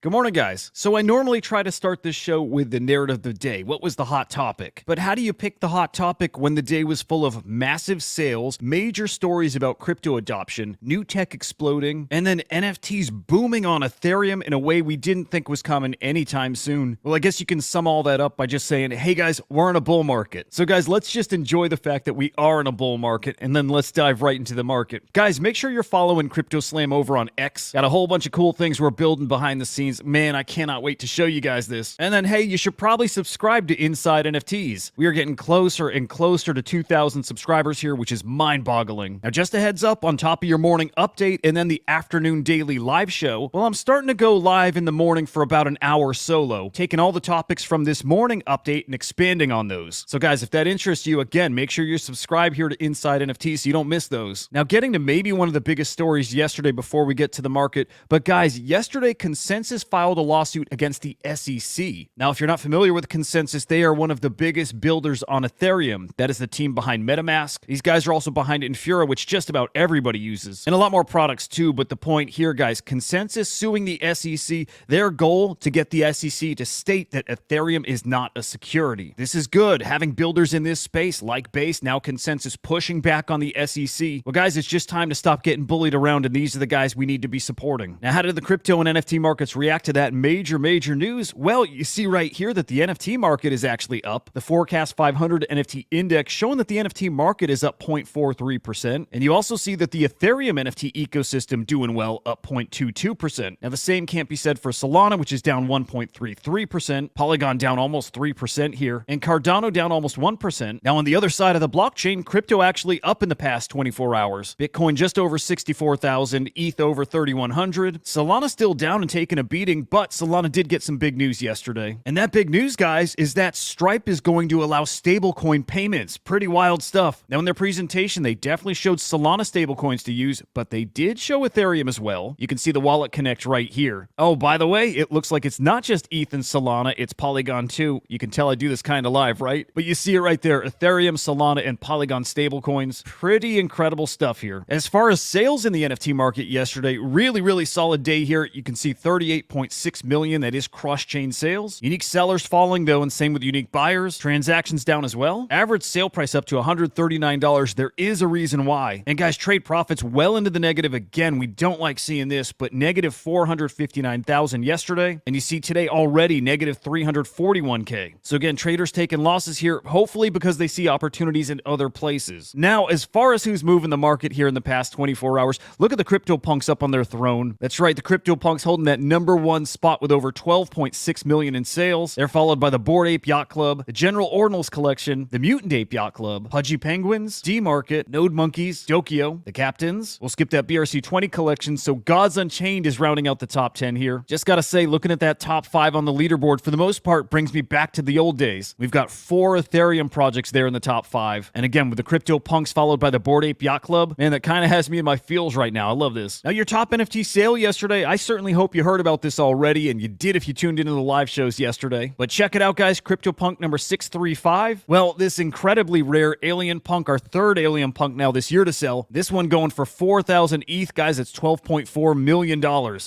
Good morning, guys. So I normally try to start this show with the narrative of the day. What was the hot topic? But how do you pick the hot topic when the day was full of massive sales, major stories about crypto adoption, new tech exploding, and then NFTs booming on Ethereum in a way we didn't think was coming anytime soon? Well, I guess you can sum all that up by just saying, hey guys, we're in a bull market. So guys, let's just enjoy the fact that we are in a bull market, and then let's dive right into the market. Guys, make sure you're following CryptoSlam over on X. Got a whole bunch of cool things we're building behind the scenes. Man, I cannot wait to show you guys this. And then, hey, you should probably subscribe to Inside NFTs. We are getting closer and closer to 2,000 subscribers here, which is mind-boggling. Now, just a heads up, on top of your morning update and then the afternoon daily live show, well, I'm starting to go live in the morning for about an hour solo, taking all the topics from this morning update and expanding on those. So, guys, if that interests you, again, make sure you're subscribed here to Inside NFTs so you don't miss those. Now, getting to maybe one of the biggest stories yesterday before we get to the market, but guys, yesterday, Consensys filed a lawsuit against the SEC. Now, if you're not familiar with Consensys, they are one of the biggest builders on Ethereum. That is the team behind MetaMask. These guys are also behind Infura, which just about everybody uses, and a lot more products too. But the point here, guys, Consensys suing the SEC, their goal to get the SEC to state that Ethereum is not a security. This is good. Having builders in this space like Base, now Consensys pushing back on the SEC. Well, guys, it's just time to stop getting bullied around, and these are the guys we need to be supporting. Now, how did the crypto and NFT markets react to that major news? Well, you see right here that the NFT market is actually up. The Forecast 500 NFT index showing that the NFT market is up 0.43%. And you also see that the Ethereum NFT ecosystem doing well, up 0.22%. Now, the same can't be said for Solana, which is down 1.33%. Polygon down almost 3% here. And Cardano down almost 1%. Now, on the other side of the blockchain, crypto actually up in the past 24 hours. Bitcoin just over 64,000, ETH over 3,100. Solana still down and taking a beating, but Solana did get some big news yesterday. And that big news, guys, is that Stripe is going to allow stablecoin payments. Pretty wild stuff. Now, in their presentation, they definitely showed Solana stablecoins to use, but they did show Ethereum as well. You can see the wallet connect right here. Oh, by the way, it looks like it's not just ETH and Solana, it's Polygon too. You can tell I do this kind of live, right? But you see it right there, Ethereum, Solana, and Polygon stablecoins. Pretty incredible stuff here. As far as sales in the NFT market yesterday, really solid day here. You can see 38.6 million, that is cross-chain sales. Unique sellers falling though, and same with unique buyers. Transactions down as well. Average sale price up to $139. There is a reason why. And guys, trade profits well into the negative again. We don't like seeing this, but negative 459,000 yesterday. And you see today already negative 341K. So again, traders taking losses here, hopefully because they see opportunities in other places. Now, as far as who's moving the market here in the past 24 hours, look at the CryptoPunks up on their throne. That's right, the CryptoPunks holding that number one spot with over 12.6 million in sales. They're followed by the Bored Ape Yacht Club, the General Ordinals Collection, the Mutant Ape Yacht Club, Pudgy Penguins, D-Market, Node Monkeys, Dokio, the Captains. We'll skip that BRC20 collection, so Gods Unchained is rounding out the top 10 here. Just gotta say, looking at that top 5 on the leaderboard, for the most part, brings me back to the old days. We've got 4 Ethereum projects there in the top 5. And again, with the CryptoPunks followed by the Bored Ape Yacht Club, man, that kind of has me in my feels right now. I love this. Now, your top NFT sale yesterday, I certainly hope you heard about this already, and you did if you tuned into the live shows yesterday. But check it out, guys. CryptoPunk number 635. Well, this incredibly rare alien punk, our third alien punk now this year to sell. This one going for 4,000 ETH, guys. It's $12.4 million.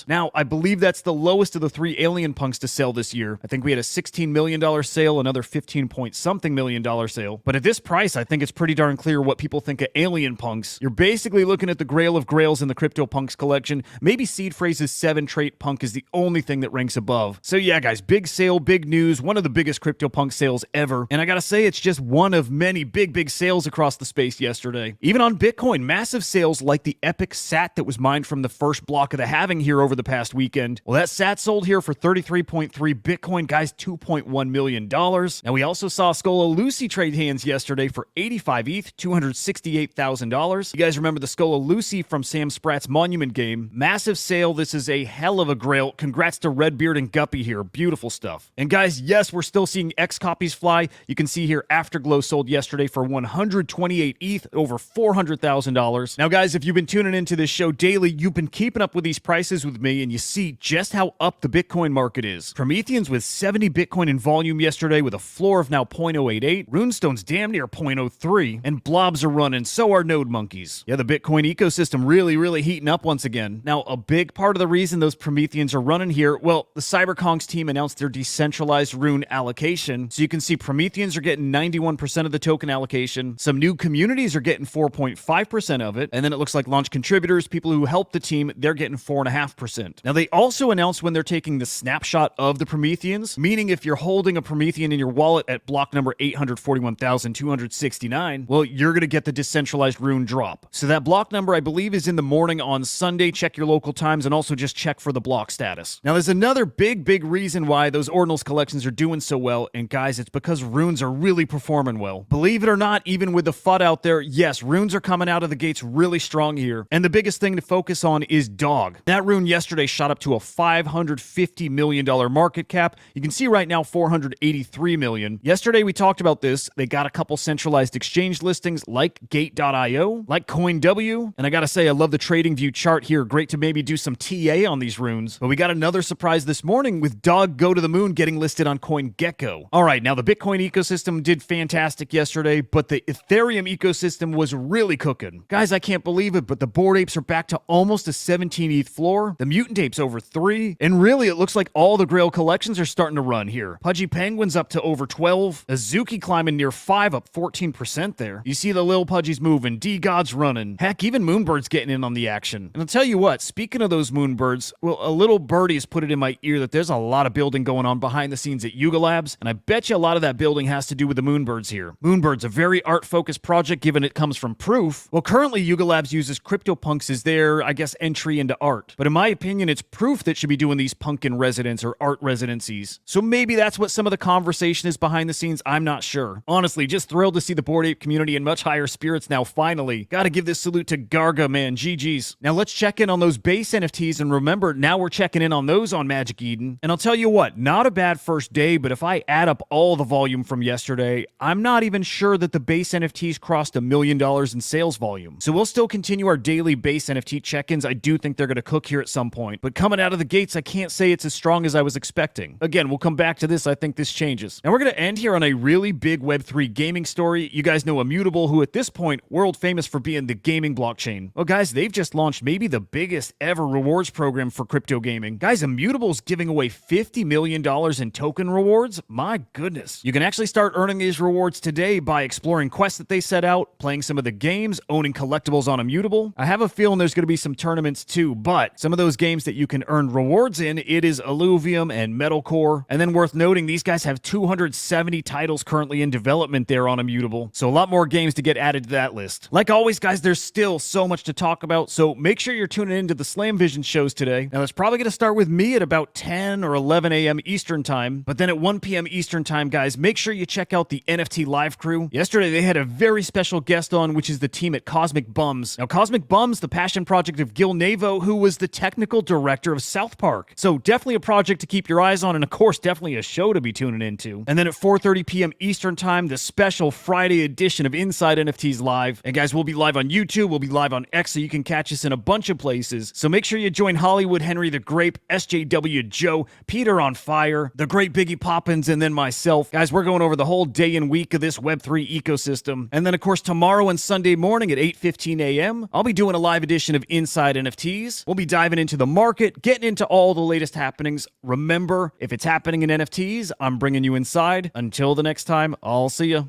Now, I believe that's the lowest of the 3 alien punks to sell this year. I think we had a $16 million sale, another 15 point something million dollar sale. But at this price, I think it's pretty darn clear what people think of alien punks. You're basically looking at the grail of grails in the CryptoPunks collection. Maybe Seed Phrase's 7-trait punk is the only thing that ranks above. So yeah, guys, big sale, big news, one of the biggest CryptoPunk sales ever. And I gotta say, it's just one of many big sales across the space yesterday. Even on Bitcoin, massive sales like the epic SAT that was mined from the first block of the halving here over the past weekend. Well, that SAT sold here for 33.3 Bitcoin, guys, $2.1 million. Now, we also saw Scola Lucy trade hands yesterday for 85 ETH, $268,000. You guys remember the Scola Lucy from Sam Spratt's Monument game? Massive sale. This is a hell of a grail. Congrats to Redbeard and Guppy here. Beautiful stuff. And guys, yes, we're still seeing X copies fly. You can see here Afterglow sold yesterday for 128 ETH, over $400,000. Now, guys, if you've been tuning into this show daily, you've been keeping up with these prices with me, and you see just how up the Bitcoin market is. Prometheans with 70 Bitcoin in volume yesterday with a floor of now 0.088. Runestone's damn near 0.03. And blobs are running, so are Node Monkeys. Yeah, the Bitcoin ecosystem really heating up once again. Now, a big part of the reason those Prometheans are running here? Well, the CyberKongz team announced their decentralized rune allocation. So you can see Prometheans are getting 91% of the token allocation. Some new communities are getting 4.5% of it. And then it looks like launch contributors, people who help the team, they're getting 4.5%. Now, they also announced when they're taking the snapshot of the Prometheans, meaning if you're holding a Promethean in your wallet at block number 841,269, well, you're going to get the decentralized rune drop. So that block number, I believe, is in the morning on Sunday. Check your local times and also just check for the block status. Now, there's another big reason why those Ordinals collections are doing so well, and guys, it's because runes are really performing well. Believe it or not, even with the FUD out there, yes, runes are coming out of the gates really strong here. And the biggest thing to focus on is Dog. That rune yesterday shot up to a $550 million market cap. You can see right now $483 million. Yesterday we talked about this. They got a couple centralized exchange listings like Gate.io, like CoinW, and I gotta say, I love the TradingView chart here. Great to maybe do some TA on these runes. But we got another surprise this morning with Dog Go to the Moon getting listed on CoinGecko. All right, now the Bitcoin ecosystem did fantastic yesterday, but the Ethereum ecosystem was really cooking. Guys, I can't believe it, but the Bored Apes are back to almost a 17 ETH floor. The Mutant Apes over 3. And really, it looks like all the Grail collections are starting to run here. Pudgy Penguins up to over 12. Azuki climbing near 5, up 14% there. You see the Lil Pudgies moving. D-God's running. Heck, even Moonbird's getting in on the action. And I'll tell you what, speaking of those Moonbirds, well, a little birdie has put it in my ear that there's a lot of building going on behind the scenes at Yuga Labs, and I bet you a lot of that building has to do with the Moonbirds here. Moonbird's a very art-focused project given it comes from Proof. Well, currently Yuga Labs uses CryptoPunks as their, I guess, entry into art. But in my opinion, it's Proof that should be doing these punk in residence or art residencies. So maybe that's what some of the conversation is behind the scenes. I'm not sure. Honestly, just thrilled to see the Bored Ape community in much higher spirits now, finally. Gotta give this salute to Garga, man. GG's. Now let's check in on those base NFTs, and remember, now we're checking in on those on Magic Eden. And I'll tell you what, not a bad first day, but if I add up all the volume from yesterday, I'm not even sure that the base NFTs crossed $1 million in sales volume. So we'll still continue our daily base NFT check-ins. I do think they're going to cook here at some point, but coming out of the gates, I can't say it's as strong as I was expecting. Again, we'll come back to this. I think this changes. Now we're going to end here on a really big Web3 gaming story. You guys know Immutable, who at this point, world famous for being the gaming blockchain. Well, guys, they've just launched maybe the biggest ever rewards program for crypto gaming. Guys, Immutable's giving away $50 million in token rewards. My goodness. You can actually start earning these rewards today by exploring quests that they set out, playing some of the games, owning collectibles on Immutable. I have a feeling there's going to be some tournaments too, but some of those games that you can earn rewards in, it is Alluvium and Metalcore. And then worth noting, these guys have 270 titles currently in development there on Immutable. So a lot more games to get added to that list. Like always, guys, there's still so much to talk about, so make sure you're tuning into the Slam Vision shows today. Now, it's probably going to start with me at about 10 or 11 a.m. Eastern time, but then at 1 p.m. Eastern time, guys, make sure you check out the NFT Live crew. Yesterday, they had a very special guest on, which is the team at Cosmic Bums. Now, Cosmic Bums, the passion project of Gil Navo, who was the technical director of South Park. So definitely a project to keep your eyes on, and of course, definitely a show to be tuning into. And then at 4:30 p.m. Eastern time, the special Friday edition of Inside NFTs Live. And guys, we'll be live on YouTube, we'll be live on X, so you can catch us in a bunch of places. So make sure you join Hollywood Henry the Grape, SJW Joe, Peter on Fire, the great Biggie Poppins, and then myself. Guys, we're going over the whole day and week of this Web3 ecosystem. And then, of course, tomorrow and Sunday morning at 8:15 a.m., I'll be doing a live edition of Inside NFTs. We'll be diving into the market, getting into all the latest happenings. Remember, if it's happening in NFTs, I'm bringing you inside. Until the next time, I'll see ya.